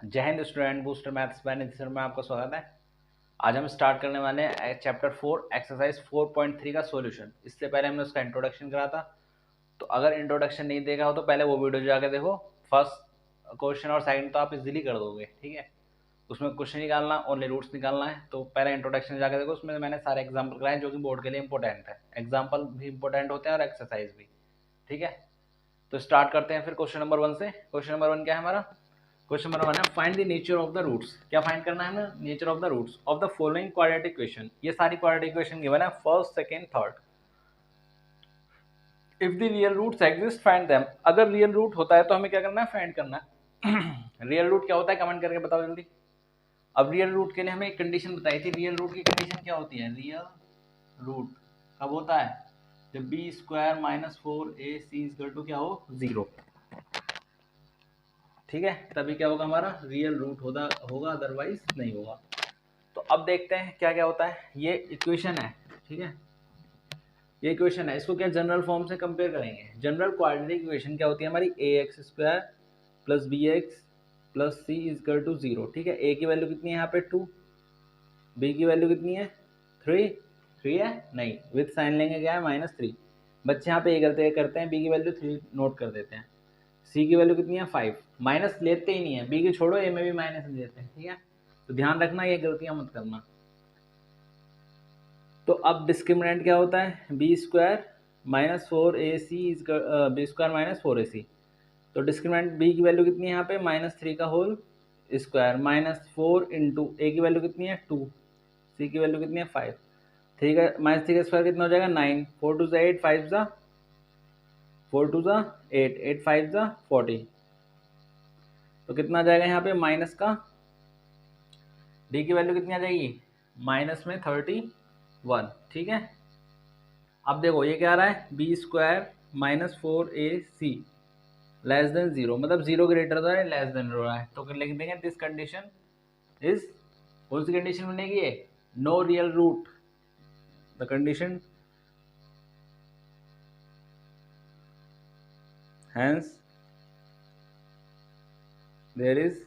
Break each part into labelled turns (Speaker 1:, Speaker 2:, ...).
Speaker 1: जय Hind student, booster maths beneficial में आपका स्वागत है। आज हम स्टार्ट करने वाले हैं चैप्टर 4 एक्सरसाइज 4.3 का सॉल्यूशन। इससे पहले हमने उसका इंट्रोडक्शन करा था, तो अगर इंट्रोडक्शन नहीं देखा हो तो पहले वो वीडियो जाके देखो। फर्स्ट क्वेश्चन और सेकंड तो आप इजीली कर दोगे, ठीक है। उसमें क्वेश्चन निकालना, ओनली रूट्स निकालना है। तो पहले इंट्रोडक्शन जाके देखो, उसमें मैंने सारे एग्जाम्पल कराए जो कि बोर्ड के लिए इंपॉर्टेंट है। एग्जाम्पल भी इंपॉर्टेंट होते हैं और एक्सरसाइज भी, ठीक है। तो स्टार्ट करते हैं फिर क्वेश्चन नंबर 1 से। क्वेश्चन नंबर 1 क्या है हमारा? क्वेश्चन नंबर 1 है find the nature of the roots. क्या फाइंड करना है हमें? Nature of the roots of the following quadratic equation. ये सारी क्वाड्रेटिक इक्वेशन गिवन है, first, second, third. If the real roots exist find them. अगर real root होता है तो हमें क्या करना है? फाइंड करना है। रियल रूट क्या होता है? कमेंट करके बताओ जल्दी। अब रियल रूट के लिए हमें एक कंडीशन बताई थी। रियल रूट की कंडीशन क्या होती है? रियल रूट कब होता है? जब B square minus 4ac equal to क्या हो? 0, ठीक है। तभी क्या होगा? हमारा रियल रूट होगा, अदरवाइज नहीं होगा। तो अब देखते हैं क्या क्या होता है। ये इक्वेशन है, ठीक है। ये इक्वेशन है, इसको क्या जनरल फॉर्म से कंपेयर करेंगे। जनरल क्वाड्रेटिक इक्वेशन क्या होती है हमारी? ax square plus B X plus C equal to 0, ठीक है। a की वैल्यू कितनी है यहाँ पे? 2। b की वैल्यू कितनी है? 3। 3 है नहीं, विथ साइन लेंगे, क्या है? -3। बच्चे यहाँ पे ये करते हैं, b की वैल्यू 3 नोट कर देते हैं। सी की वैल्यू कितनी है? 5। माइनस लेते ही नहीं है, बी की छोड़ो, ए में भी माइनस लेते हैं, ठीक है। तो ध्यान रखना, ये गलतियां मत करना। तो अब डिस्क्रिमिनेंट क्या होता है? B square minus 4ac B square minus 4ac। तो डिस्क्रिमिनेंट बी की वैल्यू कितनी है यहाँ पे? -3 का होल स्क्वायर -4 इंटू ए की वैल्यू कितनी है? 2। सी की वैल्यू कितनी है? 5। 3 का -3 का स्क्वायर कितना हो जाएगा? 9। 4 2 8, 5 जा 4 2 जा 8, 8 5 जा 40। तो कितना आ जाएगा यहाँ पे माइनस का? डी की वैल्यू कितनी आ जाएगी? माइनस में 31, ठीक है। अब देखो ये क्या आ रहा है? B square minus 4ac less than 0, मतलब 0 ग्रेटर देन है, लेस देन हो रहा है। तो लिख देंगे दिस कंडीशन इज, कौन सी कंडीशन बनेगी ये? No real root. The condition hence there is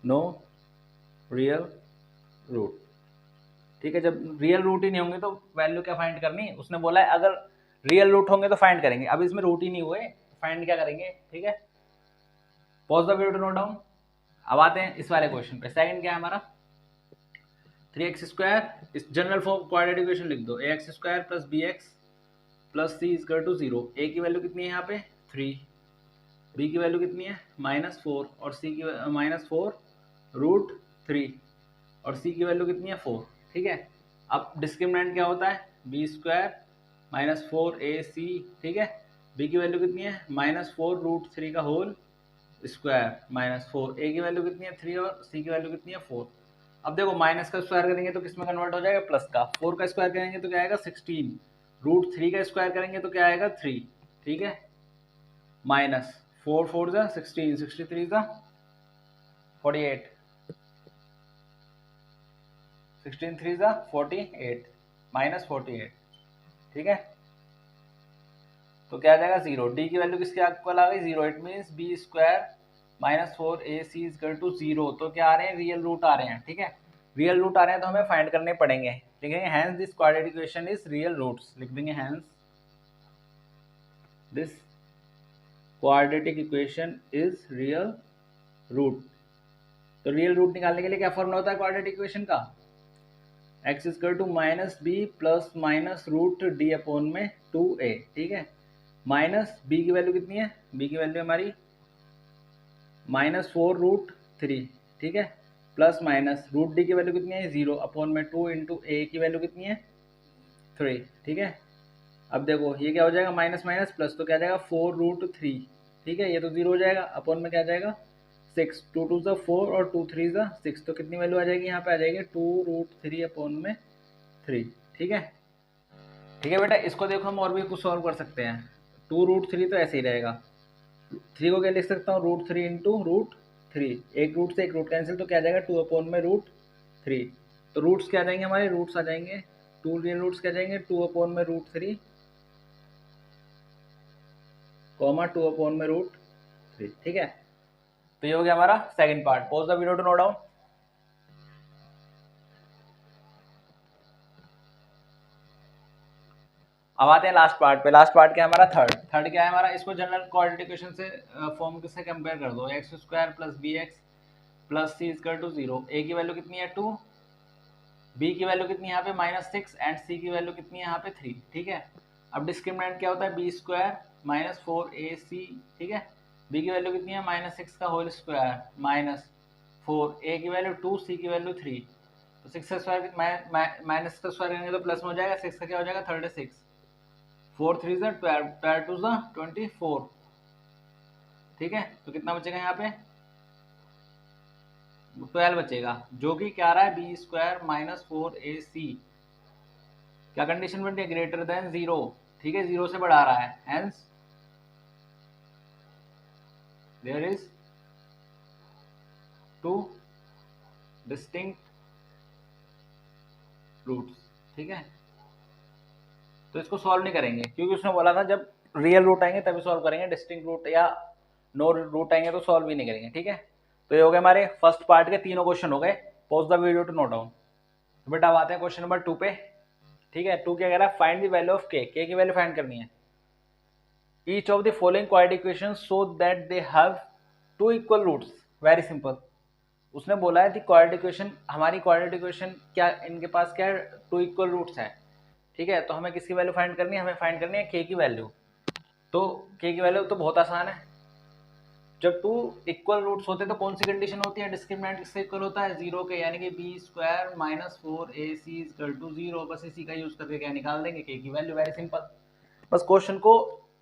Speaker 1: no real root, ठीक है। जब रियल रूट ही नहीं होंगे तो वैल्यू क्या फाइंड करनी? उसने बोला है अगर रियल रूट होंगे तो फाइंड करेंगे। अब इसमें रूट ही नहीं हुए, फाइंड क्या करेंगे, ठीक है। Pause the video to note down. अब आते हैं इस वाले क्वेश्चन पे। सेकंड क्या है हमारा? 3x स्क्वायर, इस जनरल फॉर्म क्वाड्रेटिक इक्वेशन लिख दो। ax square plus B X plus C equal to 0। a की वैल्यू कितनी है यहाँ पे? 3। b की वैल्यू कितनी है? -4 और c की -4√3 और c की वैल्यू कितनी है? 4, ठीक है। अब डिस्क्रिमिनेंट क्या होता है? बी स्क्वायर -4ac, ठीक है। b की वैल्यू कितनी है? -4√3 का होल स्क्वायर -4। a की वैल्यू कितनी है? 3 और c की वैल्यू कितनी है? 4। अब देखो माइनस का स्क्वायर करेंगे तो किस में कन्वर्ट हो जाएगा? प्लस का। 4 का स्क्वायर करेंगे तो क्या आएगा? 16। √3 का स्क्वायर करेंगे तो क्या आएगा? 3, ठीक है। माइनस 4 4 जा 16, 63 जा 48, 16 3 जा 48, -48, ठीक है। तो क्या आ जाएगा? 0। डी की वैल्यू किसके इक्वल आ गई? 0। It means B square -4ac equal to 0। तो क्या आ रहे हैं? रियल रूट आ रहे हैं, ठीक है। रियल रूट आ रहे हैं तो हमें फाइंड करने पड़ेंगे। लिखेंगे hence this quadratic equation is real roots. लिख देंगे hence this quadratic equation is real root. तो रियल रूट निकालने के लिए क्या फॉर्मूला होता है क्वाड्रेटिक इक्वेशन का? x equal to -b plus minus root D upon में 2a, ठीक है। माइनस b की वैल्यू कितनी है? b की वैल्यू हमारी -4√3, ठीक है। प्लस माइनस रूट डी की वैल्यू कितनी है? 0 अपॉन में 2 इंटू ए की वैल्यू कितनी है? 3, ठीक है। अब देखो ये क्या हो जाएगा? माइनस माइनस प्लस, तो क्या जाएगा? 4√3, ठीक है। ये तो 0 हो जाएगा, अपॉन में क्या जाएगा? 6। 2 2 ज़ा 4 और 2 3 ज़ा 6। तो कितनी वैल्यू आ जाएगी यहाँ पे? आ जाएगी 2√3 अपॉन में 3, ठीक है। ठीक है बेटा, इसको देखो हम और भी कुछ सॉल्व कर सकते हैं। 2√3 तो ऐसे ही रहेगा। 3 को क्या लिख सकता हूँ? √3 इंटू √3। एक रूट से एक रूट कैंसिल, तो क्या आ जाएगा? 2 अपॉन में √3। तो रूट्स क्या आ जाएंगे हमारे? रूट्स आ जाएंगे 2 रियल रूट्स क्या जाएंगे? 2 अपॉन में √3 कॉमा 2 अपॉन में √3, ठीक है। तो ये हो गया हमारा second part. Pause the video to note down. अब आते हैं लास्ट पार्ट पे। लास्ट पार्ट क्या है हमारा? थर्ड क्या है हमारा? इसको जनरल कोऑर्डिनेट इक्वेशन से फॉर्म से कंपेयर कर दो। X square plus B X plus C equal to 0। A की वैल्यू कितनी है 2, बी की वैल्यू कितनी है यहाँ पे -6 एंड सी की वैल्यू कितनी है यहाँ पे 3। ठीक है, अब डिस्क्रिमिनेंट क्या होता है? B square minus 4ac। ठीक है, बी की वैल्यू कितनी है? -6 का होल स्क्वायर -4, ए की वैल्यू 2, सी की वैल्यू 3। तो 6 का स्क्वायर माइनस का स्क्वायर करेंगे तो प्लस में हो जाएगा, 6 का क्या हो जाएगा? 36, 4 3 12, 12 2 24। ठीक है, तो कितना बचेगा यहाँ पे? 12 बचेगा, जो कि क्या आ रहा है? B square minus 4ac। क्या कंडीशन बनती है? Greater than 0। ठीक है, 0 से बढ़ा रहा है, hence there is 2 distinct roots. ठीक है, तो इसको सॉल्व नहीं करेंगे क्योंकि उसने बोला था जब रियल रूट आएंगे तभी सॉल्व करेंगे, डिस्टिंक्ट रूट या नो रूट आएंगे तो सॉल्व भी नहीं करेंगे। ठीक है, तो ये हो गए हमारे फर्स्ट पार्ट के तीनों क्वेश्चन हो गए। Pause the video to note down. तो बेटा अब आते हैं क्वेश्चन नंबर 2 पे। ठीक है, 2 क्या कह रहा है? फाइंड द वैल्यू ऑफ के की वैल्यू फाइंड करनी है। Each of the following quadratic equation so that they have 2 equal roots. Very simple, उसने बोला है कि क्वाड्रेटिक इक्वेशन, हमारी क्वाड्रेटिक इक्वेशन क्या इनके पास क्या है? 2 इक्वल रूट्स है। ठीक है, तो हमें किसकी वैल्यू फाइंड करनी है? हमें फाइंड करनी है के की वैल्यू। तो के की वैल्यू तो बहुत आसान है। जब 2 इक्वल रूट्स होते हैं तो कौन सी कंडीशन होती है? डिस्क्रिमिनेंट किससे इक्वल होता है? 0 के, यानी कि B square minus 4ac equal to 0। बस इसी का यूज करके क्या निकाल देंगे? के की वैल्यू। Very simple. बस क्वेश्चन को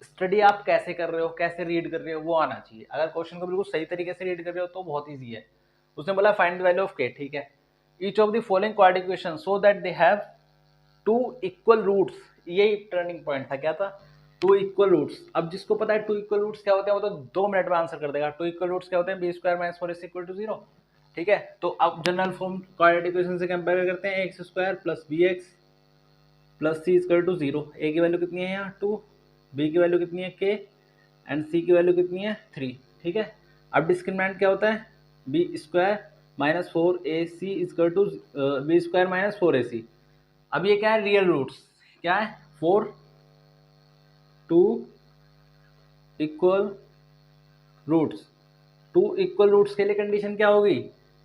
Speaker 1: स्टडी आप कैसे कर रहे हो, कैसे रीड कर रहे हो, वो आना चाहिए। अगर क्वेश्चन को बिल्कुल सही तरीके से रीड कर रहे हो तो बहुत ईजी है। उसने बोला फाइंड द वैल्यू ऑफ के। ठीक है, each of the following quadratic equation so that they have 2 equal roots. यही टर्निंग पॉइंट था। क्या था? 2 इक्वल रूट्स। अब जिसको पता है 2 इक्वल रूट्स क्या होते हैं वो तो 2 मिनट में आंसर कर देगा। 2 इक्वल रूट्स क्या होते हैं? B square minus 4ac equal to 0। ठीक है, तो अब जनरल फॉर्म क्वाड्रेटिक इक्वेशन से कंपेयर करते हैं। X square plus B X plus C equal to 0। A की वैल्यू कितनी है यहाँ? 2, बी की वैल्यू कितनी है? के, एंड सी की वैल्यू कितनी है? 3। ठीक है, अब डिस्क्रिमिनेंट क्या होता है? B square minus 4ac equal to B square minus 4ac। अब ये क्या है? Real roots. क्या है? 4 2 इक्वल रूट्स। 2 इक्वल रूट्स के लिए कंडीशन क्या होगी?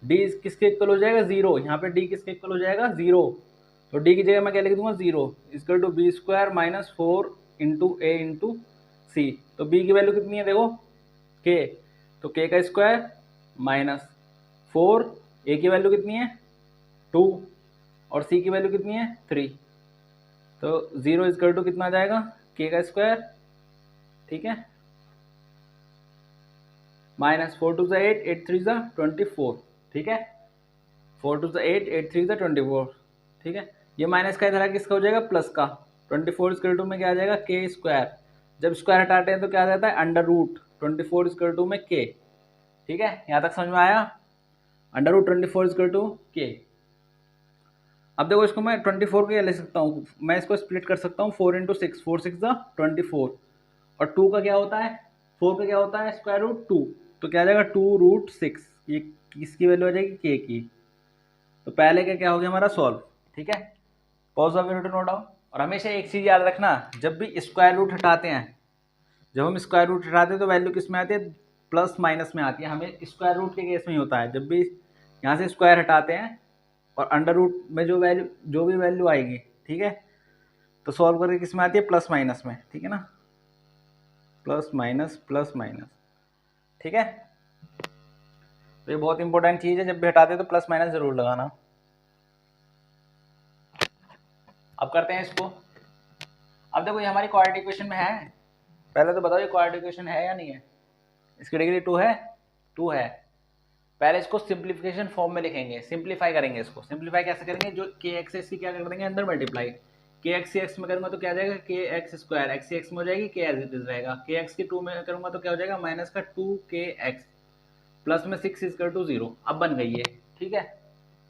Speaker 1: डी किसके इक्वल हो जाएगा? 0। यहाँ पे डी किसके इक्वल हो जाएगा? 0। तो डी की जगह मैं क्या लिख दूंगा? 0 equal to B square minus 4 into a into c. तो बी की वैल्यू कितनी है? देखो के, तो के का स्क्वायर माइनस 4, ए की वैल्यू कितनी है? 2, और सी की वैल्यू कितनी है? 3। तो 0 इक्वल टू कितना आ जाएगा? के का स्क्वायर। ठीक है, माइनस 4 टू 8, 8 3 24। ठीक है, 4 टू 8, 8 3 24। ठीक है, ये माइनस का इधर किसका हो जाएगा? प्लस का। 24 इक्वल टू में क्या आ जाएगा? के स्क्वायर। जब स्क्वायर हटाते हैं तो क्या आ जाता है? अंडर रूट 24 इक्वल टू में के। ठीक है, यहाँ तक समझ में आया? अंडर रूट 24 इक्वल टू के। अब देखो इसको मैं 24 के ले सकता हूँ, मैं इसको स्प्लिट कर सकता हूँ 4 इंटू 6, 4 6 24। और 2 का क्या होता है? 4 का क्या होता है? Square root 2। तो क्या आ जाएगा? 2 रूट 6। ये किसकी वैल्यू आ जाएगी? के की। तो पहले का क्या हो गया हमारा? सॉल्व। ठीक है, पॉज ऑफ नोट डाउन। और हमेशा एक चीज़ याद रखना, जब भी स्क्वायर रूट हटाते हैं, जब हम स्क्वायर रूट हटाते हैं तो वैल्यू किस में आती है? प्लस माइनस में आती है। हमें स्क्वायर रूट के केस में ही होता है, जब भी यहाँ से स्क्वायर हटाते हैं और अंडर रूट में जो भी वैल्यू आएगी, ठीक है, तो सॉल्व करके किस में आती है? प्लस माइनस में। ठीक है ना, प्लस माइनस प्लस माइनस। ठीक है, तो ये बहुत इंपॉर्टेंट चीज़ है, जब भी हटाते हैं तो प्लस माइनस जरूर लगाना। अब करते हैं इसको। अब देखो ये हमारी क्वाड्रेटिक इक्वेशन में है। पहले तो बताओ ये क्वाड्रेटिक इक्वेशन है या नहीं है? इसकी डिग्री 2 है? 2 है। पहले इसको सिंप्लीफिकेशन फॉर्म में लिखेंगे, सिंप्लीफाई करेंगे इसको। सिंप्लीफाई कैसे करेंगे? जो के एक्स इसकी क्या कर देंगे? अंदर मल्टीप्लाई। के एक्स एक्स में करूंगा तो क्या आ जाएगा? के एक्स स्क्वायर। एक्स एक्स में हो जाएगी, के एज इट इज रहेगा। के एक्स की 2 में करूंगा तो क्या हो जाएगा? माइनस का 2 के एक्स प्लस में 6 इक्वल टू 0। अब बन गई है। ठीक है,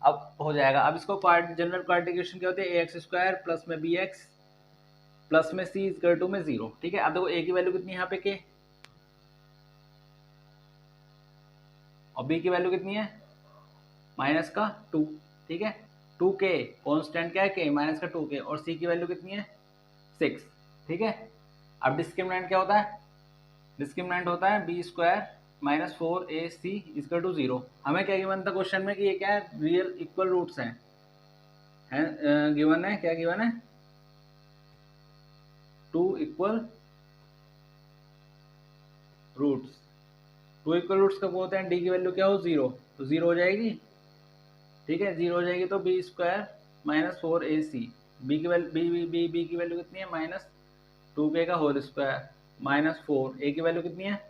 Speaker 1: अब हो जाएगा। अब इसको जनरल क्वाड्रेटिक इक्वेशन क्या होती है? ए एक्स स्क्वायर प्लस में बी एक्स प्लस में सी इक्वल टू में 0। ठीक है, अब देखो ए की वैल्यू कितनी है यहाँ पे? के और बी की वैल्यू कितनी है, माइनस का 2, ठीक है। 2k कॉन्स्टेंट क्या है, k माइनस का 2k, और c की वैल्यू कितनी है 6, ठीक है। अब डिस्क्रिमिनेंट क्या होता है, डिस्क्रिमिनेंट होता है B square minus 4ac equal to 0। हमें क्या गिवन था क्वेश्चन में कि ये क्या है, रियल इक्वल रूट्स हैं, गिवन है, क्या गिवन है, 2 इक्वल रूट्स। 2 इक्वल रूट्स कब होते हैं, डी की वैल्यू क्या हो 0, तो 0 हो जाएगी, ठीक है, 0 हो जाएगी। तो B square minus 4ac, B की वैल्यू बी की वैल्यू कितनी है, माइनस 2k का होल स्क्वायर माइनस 4, ए की वैल्यू कितनी है,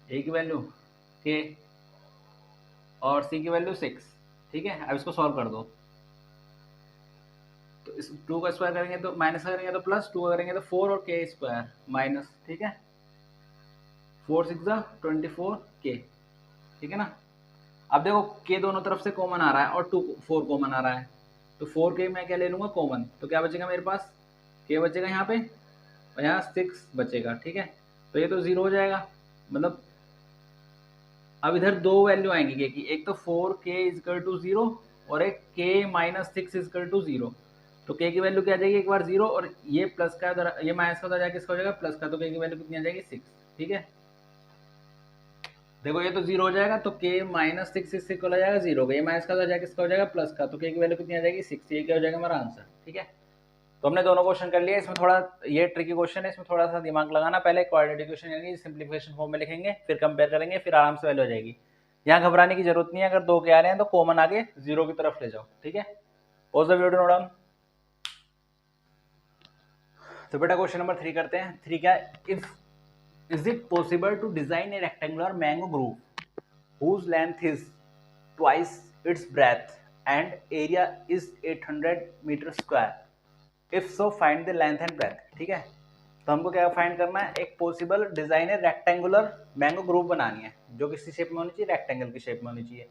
Speaker 1: ए की वैल्यू k और c की वैल्यू 6, ठीक है। अब इसको सॉल्व कर दो, तो इस 2 का स्क्वायर करेंगे तो माइनस करेंगे तो प्लस, 2 करेंगे तो 4 और k स्क्वायर माइनस, ठीक है, 4 6 24k, ठीक है ना। अब देखो k दोनों तरफ से कॉमन आ रहा है और 2 4 कॉमन आ रहा है, तो 4k मैं क्या ले लूँगा कॉमन, तो क्या बचेगा मेरे पास, k बचेगा यहाँ पे और यहाँ 6 बचेगा, ठीक है। तो ये तो 0 हो जाएगा, मतलब अब इधर दो वैल्यू आएंगी k की, एक तो 4k इजकल टू 0 और एक k माइनस 6 इजकल टू 0। तो k की वैल्यू क्या आ जाएगी, एक बार 0 और ये प्लस का उधर, ये माइनस का उधर जाके किसका हो जाएगा प्लस का, तो k की वैल्यू कितनी आ जाएगी 6, ठीक है। देखो ये तो 0 हो जाएगा, तो k माइनस 6 इससे इक्वल हो जाएगा 0 का, ये माइनस का उधर जाके किसका हो जाएगा प्लस का, तो k की वैल्यू कितनी आ जाएगी 6, ये क्या हो जाएगा हमारा आंसर, ठीक है। तो हमने दोनों क्वेश्चन कर लिए, इसमें थोड़ा ये ट्रिकी क्वेश्चन है, इसमें थोड़ा सा दिमाग लगाना, पहले क्वाड्रेटिक क्वेश्चन यानी सिंप्लीफिकेशन फॉर्म में लिखेंगे, फिर कंपेयर करेंगे, फिर आराम से वैल्यू हो जाएगी। यहाँ घबराने की जरूरत नहीं है, अगर 2 के आ रहे हैं तो कॉमन आगे 0 की तरफ ले जाओ, ठीक है। Pause the video, note down. तो बेटा क्वेश्चन नंबर 3 करते हैं। 3 क्या है, if is it possible to design a rectangular mango group whose length is twice its breadth and area is 800 meter square, if so find the length and breadth, ठीक है। तो हमको क्या फाइंड करना है, एक possible designer rectangular mango group बनानी है, जो किसी शेप में होनी चाहिए, रेक्टेंगल की शेप में होनी चाहिए,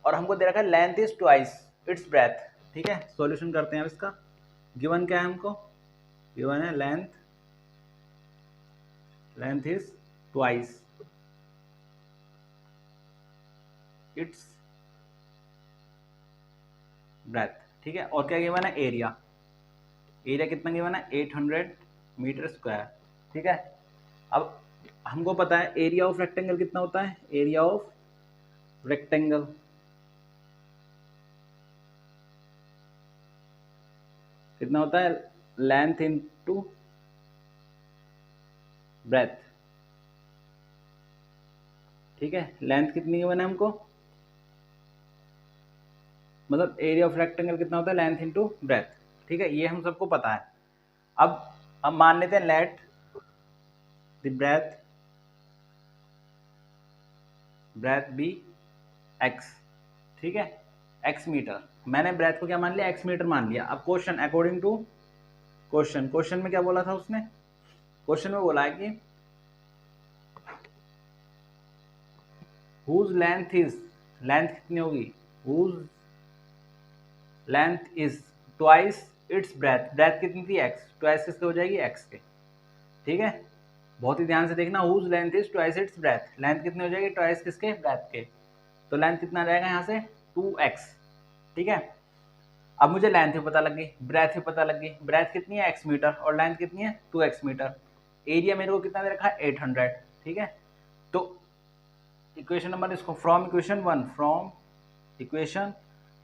Speaker 1: और हमको दे रखा है length is twice its breath, ठीक है। सॉल्यूशन करते हैं अब इसका। गिवन क्या है हमको, गिवन है length is twice its breath, ठीक है। और क्या गिवन है, एरिया, एरिया कितना गिवन है 800 मीटर स्क्वायर, ठीक है। अब हमको पता है एरिया ऑफ रेक्टेंगल कितना होता है, एरिया ऑफ रेक्टेंगल कितना होता है, लेंथ इनटू ब्रेथ, ठीक है। लेंथ कितनी गिवन है हमको, मतलब एरिया ऑफ रेक्टेंगल कितना होता है, लेंथ इनटू ब्रेथ, ठीक है, ये हम सबको पता है। अब मान लेते हैं let the breadth B x, ठीक है, x मीटर, मैंने ब्रेथ को क्या मान लिया, x मीटर मान लिया। अब क्वेश्चन अकॉर्डिंग टू क्वेश्चन में क्या बोला था उसने, क्वेश्चन में बोला है कि whose length is, लेंथ कितनी होगी, whose length is twice its breadth, breadth कितनी थी x, ट्वाइस किसके हो जाएगी x के, ठीक है। बहुत ही ध्यान से देखना, whose length is twice its breadth, length कितनी हो जाएगी ट्वाइस किसके, ब्रेथ के, तो लेंथ कितना आ जाएगा यहाँ से 2x, ठीक है। अब मुझे लेंथ भी पता लग गई, ब्रेथ भी पता लग गई, ब्रेथ कितनी है x मीटर और लेंथ कितनी है 2x मीटर, एरिया मेरे को कितना दे रखा है 800, ठीक है। तो इक्वेशन नंबर इसको फ्रॉम इक्वेशन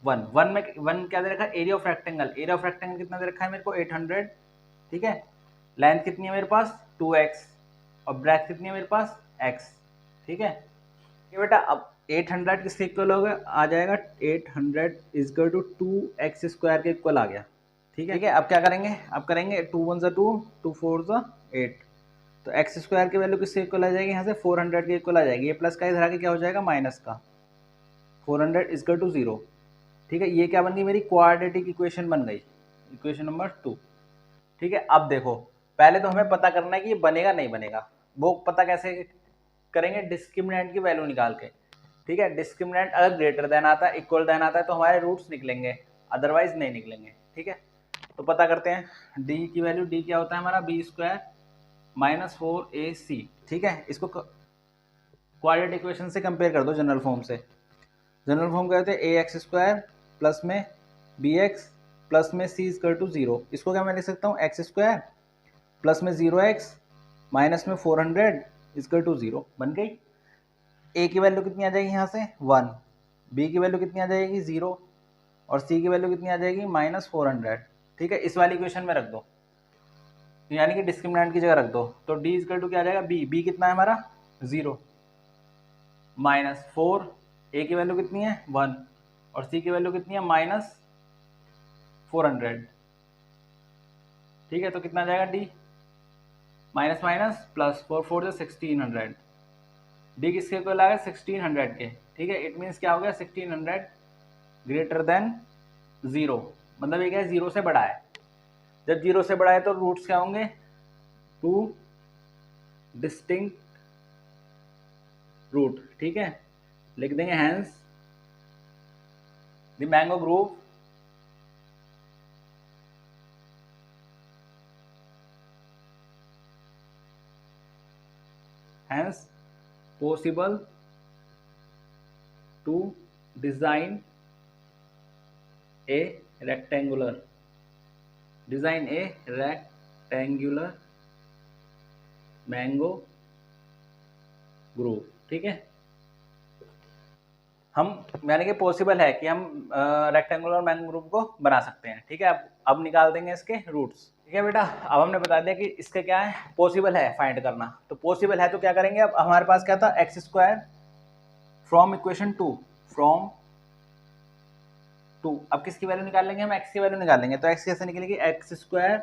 Speaker 1: वन में वन क्या दे रखा है, area of rectangle, area of rectangle कितना दे रखा है मेरे को 800, ठीक है। लेंथ कितनी है मेरे पास 2x और ब्रेथ कितनी है मेरे पास x, ठीक है। ये बेटा अब 800 किसके इक्वल होगा, आ जाएगा 800 इजकल टू 2x स्क्वायर के इक्वल आ गया, ठीक है। अब क्या करेंगे, अब करेंगे 2 1 ज़ा 2, 2 4 ज़ा 8, तो एक्स स्क्वायर की वैल्यू किसके इक्वल आ जाएगी, यहाँ से 400 के इक्वल आ जाएगी, ये प्लस का इधर आके क्या हो जाएगा माइनस का, 400 इजकल टू 0, ठीक है। ये क्या बन गई मेरी क्वाड्रेटिक इक्वेशन बन गई, इक्वेशन नंबर 2, ठीक है। अब देखो पहले तो हमें पता करना है कि ये बनेगा नहीं बनेगा, वो पता कैसे करेंगे, डिस्क्रिमिनेंट की वैल्यू निकाल के, ठीक है। डिस्क्रिमिनेंट अगर ग्रेटर देन आता है, इक्वल देन आता है तो हमारे रूट्स निकलेंगे, अदरवाइज नहीं निकलेंगे, ठीक है। तो पता करते हैं डी की वैल्यू, डी क्या होता है हमारा बी स्क्वायर माइनस 4ac, ठीक है। इसको क्वाड्रेटिक इक्वेशन से कंपेयर कर दो जनरल फॉर्म से। जनरल फॉर्म कहते हैं ए एक्स स्क्वायर प्लस में बी एक्स प्लस में सी इक्वल टू 0। इसको क्या मैं लिख सकता हूँ, एक्स स्क्वायर प्लस में 0x माइनस में 400 इक्वल टू 0 बन गई। ए की वैल्यू कितनी आ जाएगी यहाँ से 1, बी की वैल्यू कितनी आ जाएगी 0 और सी की वैल्यू कितनी आ जाएगी -400। ठीक है, इस वाली इक्वेशन में रख दो, यानी कि डिस्क्रिमिनेंट की जगह रख दो। तो डी इक्वल टू क्या आ जाएगा, बी कितना है हमारा 0 -4, ए की वैल्यू कितनी है 1 और सी की वैल्यू कितनी है -400। ठीक है, तो कितना आ जाएगा डी माइनस माइनस प्लस 4 4 जो 1600। डी किसके इक्वल आ गया 1600 के। ठीक है, इट मीन्स क्या हो गया 1600 ग्रेटर देन 0, मतलब ये क्या है 0 से बड़ा है। जब 0 से बड़ा है तो रूट्स क्या होंगे, 2 डिस्टिंक्ट रूट। ठीक है, लिख देंगे hence the mango group hence possible to design a rectangular mango group. ठीक है, हम यानी कि पॉसिबल है कि हम रेक्टेंगुलर मैंगो ग्रुप को बना सकते हैं। ठीक है, अब निकाल देंगे इसके रूट्स। ठीक है बेटा, अब हमने बता दिया कि इसके क्या है, पॉसिबल है फाइंड करना। तो पॉसिबल है तो क्या करेंगे, अब हमारे पास क्या था x square from equation 2 from 2। अब किसकी वैल्यू निकाल लेंगे हम, एक्स की वैल्यू निकाल लेंगे। तो एक्स कैसे निकलेगी, X square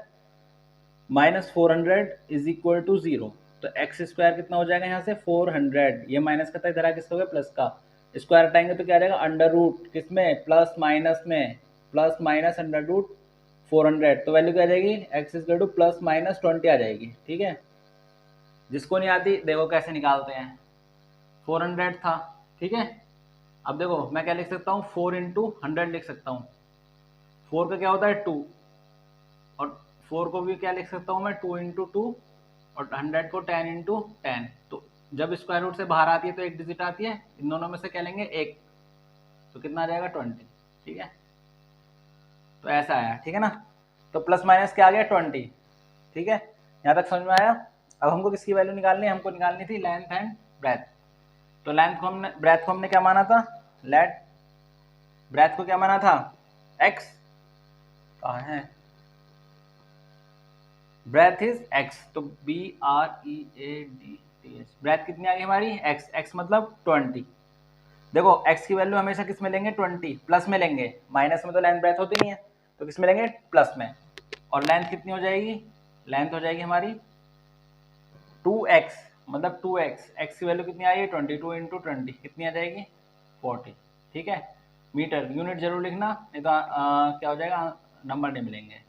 Speaker 1: -400 is equal to 0। तो एक्स स्क्वायर कितना हो जाएगा यहाँ से 400, ये माइनस का था, इधर किसका हो गया प्लस का, स्क्वायर हटाएंगे तो क्या आ जाएगा अंडर रूट किसमें प्लस माइनस में, प्लस माइनस अंडर रूट 400। तो वैल्यू क्या आ जाएगी x equal two plus minus 20 आ जाएगी। ठीक है, जिसको नहीं आती देखो कैसे निकालते हैं, 400 था। ठीक है, अब देखो मैं क्या लिख सकता हूँ 4 इंटू 100 लिख सकता हूँ। 4 का क्या होता है 2 और 4 को भी क्या लिख सकता हूँ मैं 2 इंटू 2 और 100 को 10 इंटू 10। तो जब स्क्वायर रूट से बाहर आती है तो एक डिजिट आती है, इन दोनों में से क्या लेंगे एक, तो कितना आ जाएगा 20। ठीक है, तो ऐसा आया। ठीक है ना, तो प्लस माइनस क्या आ गया 20। ठीक है, यहाँ तक समझ में आया। अब हमको किसकी वैल्यू निकालनी है, हमको निकालनी थी लेंथ एंड ब्रेथ। तो लेंथ को हमने, ब्रेथ को हमने क्या माना था, लेट ब्रेथ को क्या माना था x, कहाँ है ब्रेथ इज x, तो BREATH, ब्रेथ कितनी आ गई हमारी x मतलब 20। देखो x की वैल्यू हमेशा किस में लेंगे 20 प्लस में लेंगे, माइनस में तो लेंथ ब्रेथ होती नहीं है, तो किस में लेंगे प्लस में। और लेंथ कितनी हो जाएगी, लेंथ हो जाएगी हमारी 2x, मतलब 2x, x की वैल्यू कितनी आ रही है 22 इंटू 20 कितनी आ जाएगी 40। ठीक है, मीटर यूनिट जरूर लिखना, नहीं तो क्या हो जाएगा नंबर नहीं मिलेंगे।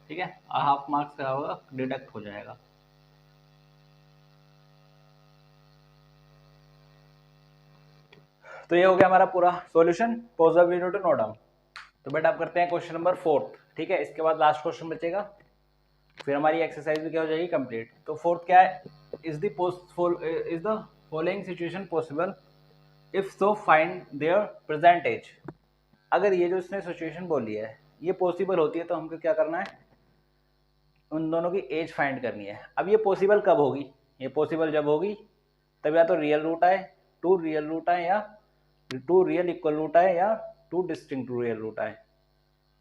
Speaker 1: ठीक है, हाफ मार्क्स का होगा डिडक्ट हो जाएगा। तो ये हो गया हमारा पूरा solution, pause the video to note down. तो बेटा आप करते हैं क्वेश्चन नंबर 4। ठीक है, इसके बाद लास्ट क्वेश्चन बचेगा, फिर हमारी एक्सरसाइज भी क्या हो जाएगी कंप्लीट। तो फोर्थ क्या है, is the following situation possible, if so find their present age. अगर ये जो इसने सिचुएशन बोली है ये पॉसिबल होती है तो हमको क्या करना है, उन दोनों की एज फाइंड करनी है। अब ये पॉसिबल कब होगी, ये पॉसिबल जब होगी तब या तो रियल रूट आए, 2 रियल रूट आए या 2 रियल इक्वल रूट आए या 2 डिस्टिंक्ट रियल रूट आए,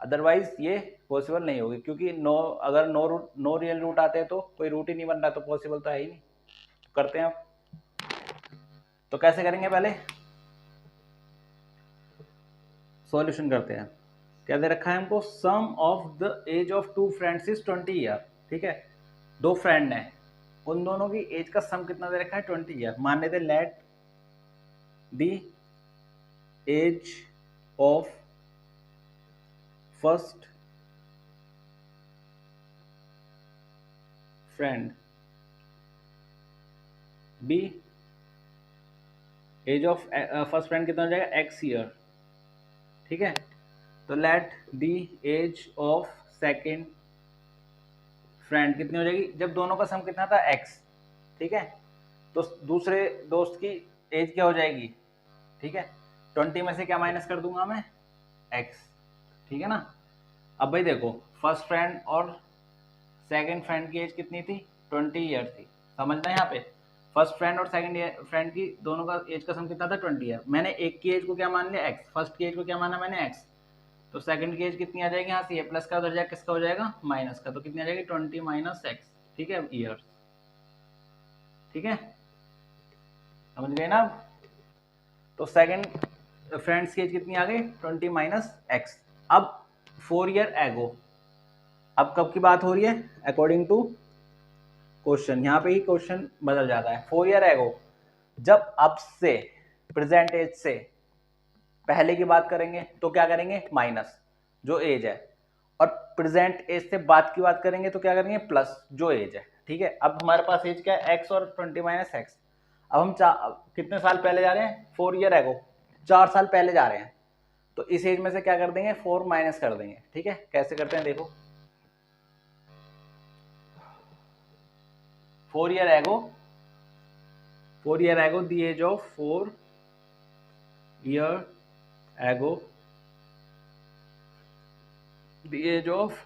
Speaker 1: अदरवाइज ये पॉसिबल नहीं होगी। क्योंकि अगर नो रियल रूट आते हैं तो कोई रूट ही नहीं बन रहा, तो पॉसिबल तो है ही नहीं। करते हैं, तो कैसे करेंगे, पहले सॉल्यूशन करते हैं। क्या दे रखा है हमको, sum of the age of 2 friends is 20 year. ठीक है, 2 फ्रेंड हैं, उन दोनों की एज का सम कितना दे रखा है 20 ईयर। मान लेते let the age of first friend B, age of first friend कितना हो जाएगा x ईयर। ठीक है, तो let the age of second friend कितनी हो जाएगी, जब दोनों का सम कितना था x। ठीक है, तो दूसरे दोस्त की एज क्या हो जाएगी, ठीक है। 20 में से क्या माइनस कर दूंगा मैं, x, ठीक है ना। अब भाई देखो, फर्स्ट फ्रेंड और सेकंड फ्रेंड की एज कितनी थी, 20 ईयर थी। समझना यहाँ पे, फर्स्ट फ्रेंड और सेकंड फ्रेंड की दोनों का एज का सम कितना था, 20 ईयर। मैंने एक की एज को क्या मान लिया, x, फर्स्ट की एज को क्या माना मैंने, x, तो सेकंड की एज कितनी आ जाएगी, यहाँ से ये प्लस का उधर जाएगा, किसका हो जाएगा, माइनस का, तो कितनी आ जाएगी, 20 माइनस x, ठीक है, ईयर, ठीक है, समझ गए ना अब। तो सेकंड फ्रेंड्स की एज कितनी आ गई, 20 माइनस x। अब 4 ईयर एगो, अब कब की बात हो रही है, अकॉर्डिंग टू क्वेश्चन, यहाँ पे ही क्वेश्चन बदल जाता है। 4 ईयर एगो, जब अब से प्रेजेंट एज से पहले की बात करेंगे तो क्या करेंगे, माइनस जो एज है, और प्रेजेंट एज से बाद की बात करेंगे तो क्या करेंगे, प्लस जो एज है, ठीक है। अब हमारे पास एज क्या है, एक्स और 20 माइनस एक्स। अब हम कितने साल पहले जा रहे हैं, 4 ईयर एगो, 4 साल पहले जा रहे हैं, तो इस एज में से क्या कर देंगे, 4 माइनस कर देंगे, ठीक है। कैसे करते हैं देखो, 4 ईयर एगो, 4 year ago, the age of 4 year ago, the age of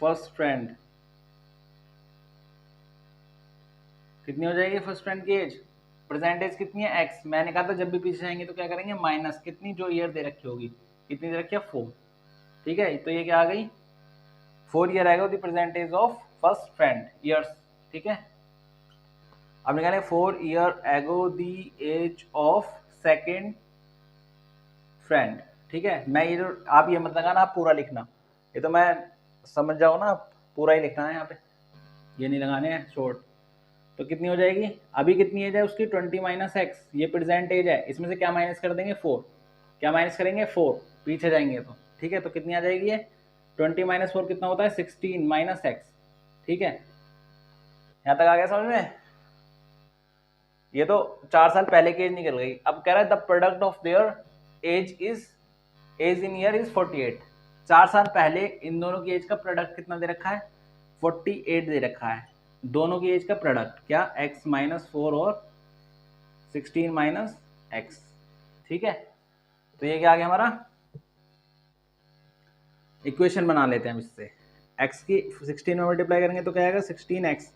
Speaker 1: first friend, कितनी हो जाएगी फर्स्ट फ्रेंड की एज, प्रेजेंट एज कितनी है, एक्स। मैंने कहा था जब भी पीछे जाएंगे तो क्या करेंगे, माइनस कितनी, जो ईयर दे रखी होगी, कितनी दे रखी है, 4, ठीक है। तो ये क्या आ गई, 4 ईयर आएगा the present age of first friend, years, ठीक है। अब निकालें 4 year ago the age of second friend, ठीक है। मैं ये जो, आप ये मत लगाना, आप पूरा लिखना, ये तो मैं समझ जाओ ना, पूरा ही लिखना है यहाँ पे, ये नहीं लगाने हैं शॉर्ट। तो कितनी हो जाएगी, अभी कितनी एज है उसकी, 20 माइनस एक्स, ये प्रेजेंट एज है, इसमें से क्या माइनस कर देंगे, 4, क्या माइनस करेंगे, 4, पीछे जाएंगे तो, ठीक है। तो कितनी आ जाएगी ये, 20 माइनस 4 कितना होता है, 16 माइनस एक्स, ठीक है। यहाँ तक आ गया समझ में। ये तो 4 साल पहले की एज निकल गई। अब कह रहा है the product of their age in year is 48, 4 साल पहले इन दोनों की एज का प्रोडक्ट कितना दे रखा है, 48 दे रखा है, दोनों की एज का प्रोडक्ट, क्या, x माइनस 4 और 16 माइनस एक्स, ठीक है। तो ये क्या आ गया हमारा, इक्वेशन बना लेते हैं हम इससे, x की 16 में मल्टीप्लाई करेंगे तो क्या आएगा, 16x,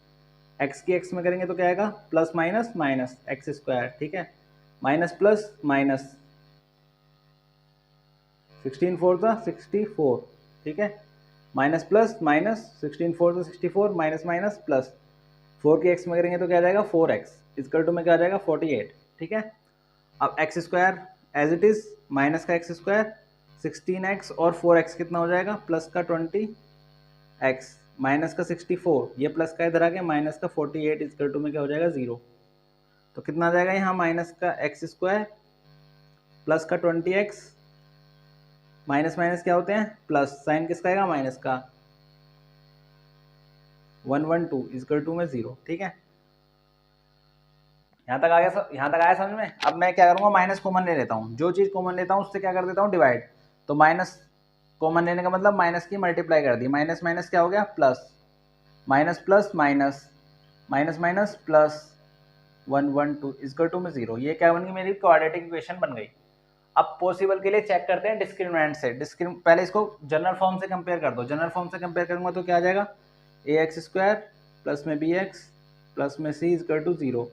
Speaker 1: x की x में करेंगे तो क्या आएगा, plus minus minus x square, ठीक है, माइनस प्लस माइनस, 16 4 था 64, ठीक है, माइनस प्लस माइनस, 16 4 तो 64, माइनस माइनस प्लस, 4 की एक्स में करेंगे तो क्या आ जाएगा, 4x, इक्वल टू में क्या आ जाएगा, 48, ठीक है। अब X square as it is, minus का एक्स स्क्वायर, 16x और 4x कितना हो जाएगा, प्लस का 20x, माइनस का 64, ये प्लस का इधर आ गया, माइनस का 48 इक्वल टू में क्या हो जाएगा, 0। तो कितना आ जाएगा यहाँ, माइनस का एक्स स्क्वायर प्लस का 20x, माइनस माइनस क्या होते हैं, प्लस, साइन किसका आएगा, माइनस का, 112 इक्वल टू में 0, ठीक है। यहाँ तक आ गया, यहाँ तक आया समझ में। अब मैं क्या करूँगा, माइनस कॉमन ले लेता हूँ, जो चीज़ कॉमन लेता हूँ उससे क्या कर देता हूँ, डिवाइड। तो माइनस कॉमन लेने का मतलब माइनस की मल्टीप्लाई कर दी, माइनस माइनस क्या हो गया, plus, minus plus minus, minus minus plus, 112 equal to में 0। ये क्या बन गई, मेरी क्वाड्रेटिक इक्वेशन बन गई। अब पॉसिबल के लिए चेक करते हैं डिस्क्रिमिनेंट से, पहले इसको जनरल फॉर्म से कंपेयर कर दो, जनरल फॉर्म से कंपेयर करूंगा तो क्या आ जाएगा, ax स्क्वायर प्लस में bx प्लस में c इक्वल टू 0।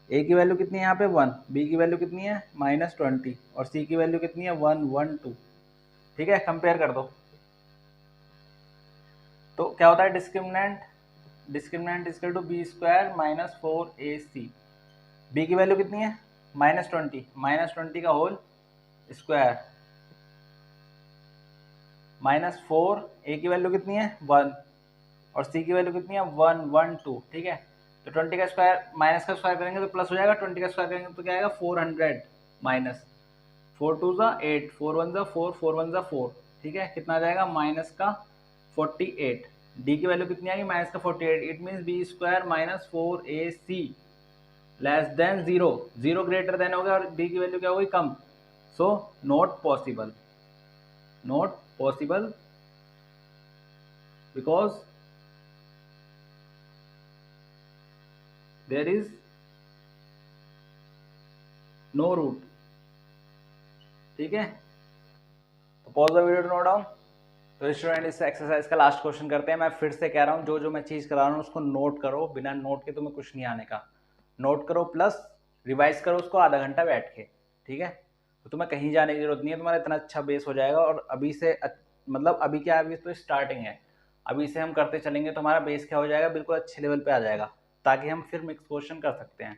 Speaker 1: a की वैल्यू कितनी है यहाँ पे 1, b की वैल्यू कितनी है -20 और c की वैल्यू कितनी है 112, ठीक है। कंपेयर कर दो तो क्या होता है, discriminant equal to B square minus 4ac, b की वैल्यू कितनी है -20 का होल स्क्वायर, -4, ए की वैल्यू कितनी है 1 और सी की वैल्यू कितनी है 112, ठीक है। तो 20 का स्क्वायर माइनस का स्क्वायर करेंगे तो प्लस हो जाएगा, 20 का स्क्वायर करेंगे तो क्या आएगा 400 माइनस 4 2 ज़ा 8, 4 1 ज़ा 4, 4 1 ज़ा 4, ठीक है। कितना आ जाएगा माइनस का 48, डी की वैल्यू कितनी आएगी माइनस का 48, it means B square minus 4ac less than 0, 0 greater than हो गया और डी की वैल्यू क्या होगी कम, so not possible, not possible because there is no root. ठीक है, तो pause the video to note down. तो स्टूडेंट इस एक्सरसाइज का लास्ट क्वेश्चन करते हैं। मैं फिर से कह रहा हूँ, जो जो मैं चीज़ करा रहा हूँ उसको नोट करो, बिना नोट के तुम्हें कुछ नहीं आने का। नोट करो प्लस रिवाइज करो उसको आधा घंटा बैठ के। ठीक है, तो तुम्हें कहीं जाने की जरूरत नहीं है, तुम्हारा इतना अच्छा बेस हो जाएगा। और अभी से मतलब अभी क्या, अभी तो स्टार्टिंग है, अभी से हम करते चलेंगे तो हमारा बेस क्या हो जाएगा, बिल्कुल अच्छे लेवल पे आ जाएगा, ताकि हम फिर मिक्स क्वेश्चन कर सकते हैं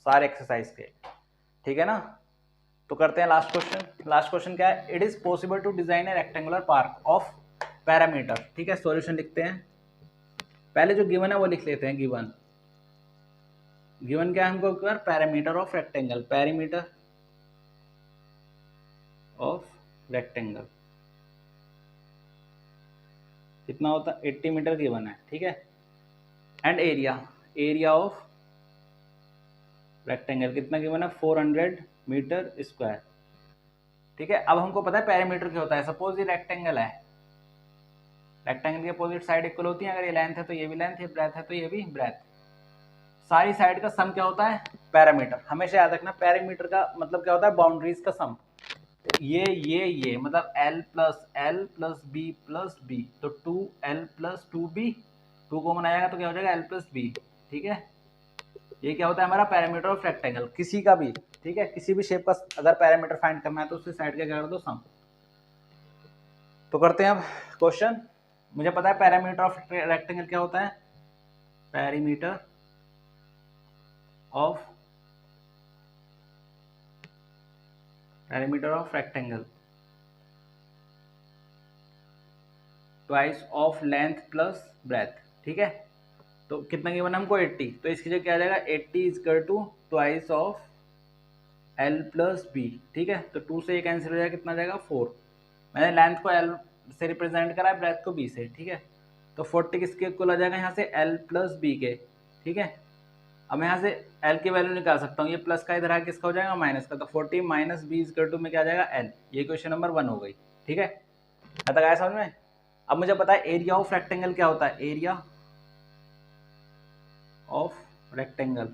Speaker 1: सारे एक्सरसाइज के। ठीक है ना, तो करते हैं लास्ट क्वेश्चन। लास्ट क्वेश्चन क्या है, it is possible to design a rectangular park of perimeter. ठीक है, सॉल्यूशन लिखते हैं। पहले जो गिवन है वो लिख लेते हैं। गिवन गिवन क्या है हमको, एक बार parameter of rectangle, parameter of rectangle कितना होता है, 80 मीटर गिवन है। ठीक है, and area, area of rectangle कितना गिवन है, 400 मीटर स्क्वायर। ठीक है, अब हमको पता है पैरामीटर क्या होता है। सपोज ये रेक्टेंगल है, रेक्टेंगल की अपोजिट साइड इक्वल होती है। अगर ये लेंथ है तो ये भी लेंथ, ये ब्रेथ है तो ये भी ब्रेथ। सारी साइड का सम क्या होता है, पैरामीटर। हमेशा याद रखना, पैरामीटर का मतलब क्या होता है, बाउंड्रीज का सम। ये मतलब L plus B plus B, तो 2l प्लस 2b, 2 कॉमन आएगा तो क्या हो जाएगा l प्लस बी। ठीक है, ये क्या होता है हमारा पैरामीटर ऑफ रेक्टेंगल, किसी का भी। ठीक है, किसी भी शेप का अगर पैरामीटर फाइंड करना है तो उसकी साइड का क्या कर दो, सम। तो करते हैं अब क्वेश्चन। मुझे पता है पैरामीटर ऑफ रेक्टेंगल क्या होता है, parameter of rectangle twice of length plus breadth. ठीक है, तो कितना गिवन है हमको, 80, तो इसकी जगह क्या आ जाएगा, 80 equal to twice of l plus B. ठीक है, तो 2 से ये कैंसिल हो जाएगा, कितना आ जाएगा 4। मैंने लेंथ को l से रिप्रेजेंट करा है, ब्रेथ को b से। ठीक है, तो 40 किसके इक्वल आ जाएगा यहाँ से, l प्लस बी के। ठीक है, अब मैं यहाँ से l की वैल्यू निकाल सकता हूँ, ये प्लस का इधर आ किसका हो जाएगा, माइनस का। तो 40 माइनस बी इजकल टू में क्या आ जाएगा, l। ये क्वेश्चन नंबर 1 हो गई। ठीक है, अब तक आया समझ में। अब मुझे पता है एरिया ऑफ रेक्टेंगल क्या होता है, area of rectangle,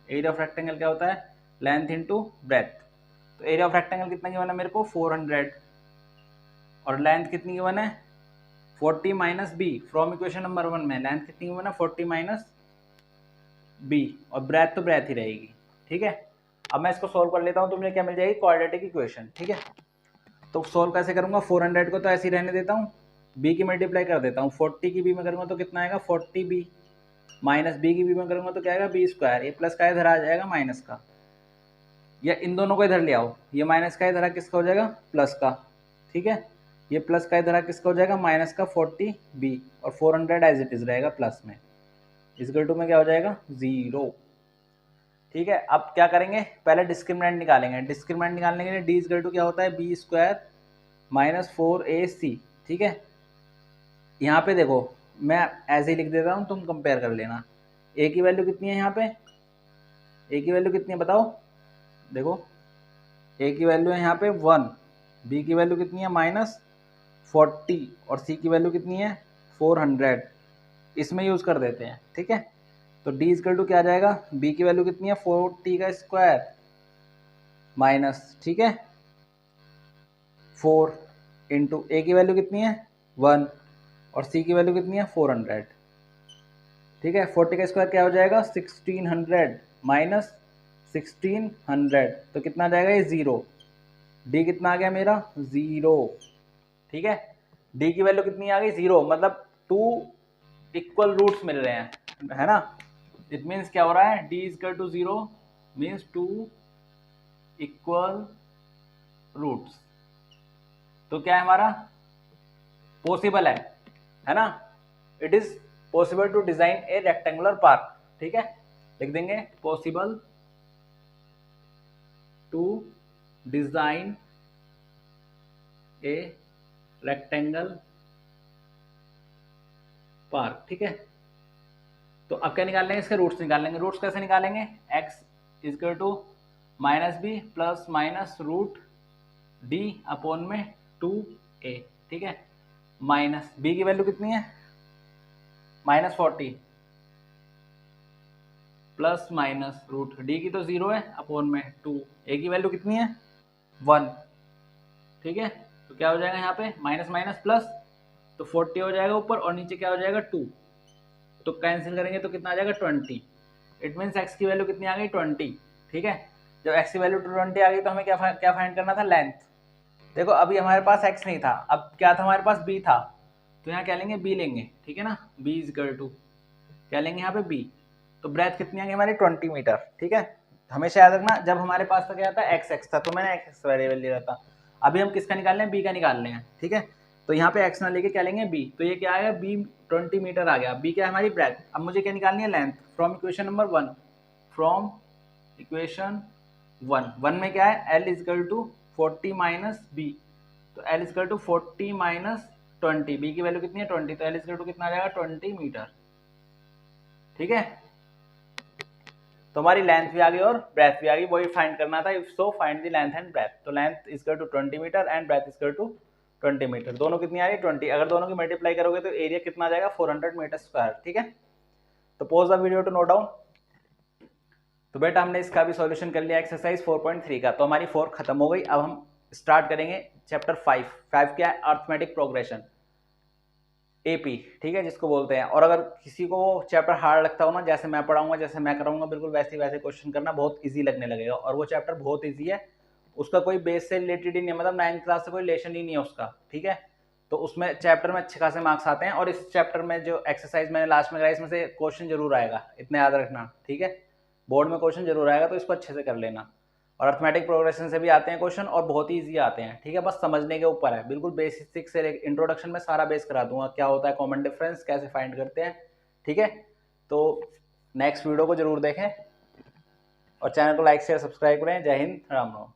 Speaker 1: area of rectangle क्या होता है, लेंथ इनटू ब्रेथ। तो एरिया ऑफ रेक्टेंगल कितना गिवन है मेरे को, 400, और लेंथ कितनी गिवन है, 40 minus B. From equation number 1 में लेंथ कितनी गिवन है, 40 माइनस बी, और ब्रेथ तो ब्रेथ ही रहेगी। ठीक है, अब मैं इसको सोल्व कर लेता हूँ, तो मुझे क्या मिल जाएगी, क्वाड्रेटिक इक्वेशन। ठीक है, तो सोल्व कैसे करूंगा, 400 को तो ऐसे ही रहने देता हूँ, बी की मल्टीप्लाई कर देता हूँ, 40 की बी में करूंगा तो कितना आएगा, 40b, माइनस बी की बी में करूंगा तो क्या आएगा, बी स्क्वायर। ये प्लस का इधर आ जाएगा माइनस का, या इन दोनों को इधर ले आओ, ये माइनस का इधर किसका हो जाएगा, प्लस का। ठीक है, ये प्लस का इधर किसका हो जाएगा, माइनस का 40b, और 400 एज इट इज रहेगा प्लस में, इक्वल टू में क्या हो जाएगा, 0। ठीक है, अब क्या करेंगे, पहले डिस्क्रिमिनेंट निकालेंगे। डिस्क्रिमिनेंट निकालने के लिए डी इक्वल टू क्या होता है, बी स्क्वायर माइनस 4ac। ठीक है, यहाँ पे देखो मैं ऐसे ही लिख देता हूँ, तुम कंपेयर कर लेना। ए की वैल्यू कितनी है यहाँ पे, ए की वैल्यू कितनी है बताओ, देखो ए की वैल्यू है यहाँ पे 1, बी की वैल्यू कितनी है -40, और सी की वैल्यू कितनी है 400। इसमें यूज़ कर देते हैं। ठीक है, तो डी इजकल टू क्या आ जाएगा, बी की वैल्यू कितनी है 40 का स्क्वायर माइनस, ठीक है 4, इंटू ए की वैल्यू कितनी है 1, और सी की वैल्यू कितनी है 400। ठीक है, 40 का स्क्वायर क्या हो जाएगा 1600 माइनस 1600, तो कितना आ जाएगा ये 0। डी कितना आ गया मेरा 0। ठीक है, डी की वैल्यू कितनी आ गई 0, मतलब 2 इक्वल रूट्स मिल रहे हैं, है ना। इट मीन्स क्या हो रहा है, D equal to 0 means 2 equal roots. तो क्या है हमारा, पॉसिबल है ना। It is possible to design a rectangular park. ठीक है, लिख देंगे possible to design a rectangle park. ठीक है, तो अब क्या निकाल लेंगे, इसके रूट्स निकाल लेंगे। रूट्स कैसे निकालेंगे, x equal to minus B plus minus root D upon में 2a। ठीक है, माइनस बी की वैल्यू कितनी है -40, प्लस माइनस रूट डी की तो 0 है अपॉन में 2, ए की वैल्यू कितनी है 1, ठीक है। तो क्या हो जाएगा यहाँ पे माइनस माइनस प्लस, तो 40 हो जाएगा ऊपर और नीचे क्या हो जाएगा 2, तो कैंसिल करेंगे तो कितना आ जाएगा 20। इट मीन्स एक्स की वैल्यू कितनी आ गई 20, ठीक है। जब एक्स की वैल्यू 20 आ गई तो हमें क्या फाइंड करना था लेंथ। देखो अभी हमारे पास एक्स नहीं था, अब क्या था हमारे पास बी था, तो यहाँ क्या लेंगे बी लेंगे, ठीक है ना। बी इज इक्वल टू क्या लेंगे यहाँ पे बी, तो ब्रेथ कितनी आ गई हमारी 20 मीटर, ठीक है। हमेशा याद रखना जब हमारे पास था क्या था एक्स था, तो मैंने एक्स वेरिएबल लिया था। अभी हम किसका निकाल रहे हैं बी का निकाल रहे हैं, ठीक है। तो यहाँ पे एक्स ना लेके क्या लेंगे बी, तो ये क्या आएगा बी 20 मीटर आ गया। बी क्या है हमारी ब्रेथ। अब मुझे क्या निकालनी है length from equation number 1, from equation 1 में क्या है L is equal to 40 minus b, तो L is equal to 40 minus 20, b की वैल्यू कितनी है 20, तो एल इजकल टू कितना आ जाएगा 20 मीटर, ठीक है। तो हमारी लेंथ भी आ गई और ब्रेथ भी आ गई, वही फाइंड करना था। If so find the length and breadth, तो length is equal to 20 metre and breadth is equal to 20 metre. दोनों कितनी आ रही है 20, अगर दोनों की मल्टीप्लाई करोगे तो एरिया कितना आ जाएगा 400 मीटर स्क्वायर, ठीक है। तो pause the video to note down. तो बेटा हमने इसका भी सॉल्यूशन कर लिया एक्सरसाइज 4.3 का, तो हमारी 4 खत्म हो गई। अब हम स्टार्ट करेंगे चैप्टर 5 क्या है अर्थमेटिक प्रोग्रेशन, एपी, ठीक है जिसको बोलते हैं। और अगर किसी को वो चैप्टर हार्ड लगता हो ना, जैसे मैं पढ़ाऊंगा जैसे मैं कराऊंगा बिल्कुल वैसे वैसे क्वेश्चन करना, बहुत इजी लगने लगेगा। और वो चैप्टर बहुत इजी है, उसका कोई बेस से रिलेटेड ही नहीं है, मतलब 9th क्लास से कोई रिलेशन ही नहीं है उसका, ठीक है। तो उसमें चैप्टर में अच्छे खासे मार्क्स आते हैं, और इस चैप्टर में जो एक्सरसाइज मैंने लास्ट में कराई इसमें से क्वेश्चन जरूर आएगा, इतना याद रखना, ठीक है। बोर्ड में क्वेश्चन जरूर आएगा, तो इसको अच्छे से कर लेना। और अर्थमेटिक प्रोग्रेशन से भी आते हैं क्वेश्चन, और बहुत ही ईजी आते हैं, ठीक है। बस समझने के ऊपर है, बिल्कुल बेसिक से इंट्रोडक्शन में सारा बेस करा दूंगा, क्या होता है कॉमन डिफरेंस, कैसे फाइंड करते हैं, ठीक है। तो नेक्स्ट वीडियो को जरूर देखें और चैनल को लाइक शेयर सब्सक्राइब करें। जय हिंद, राम राम।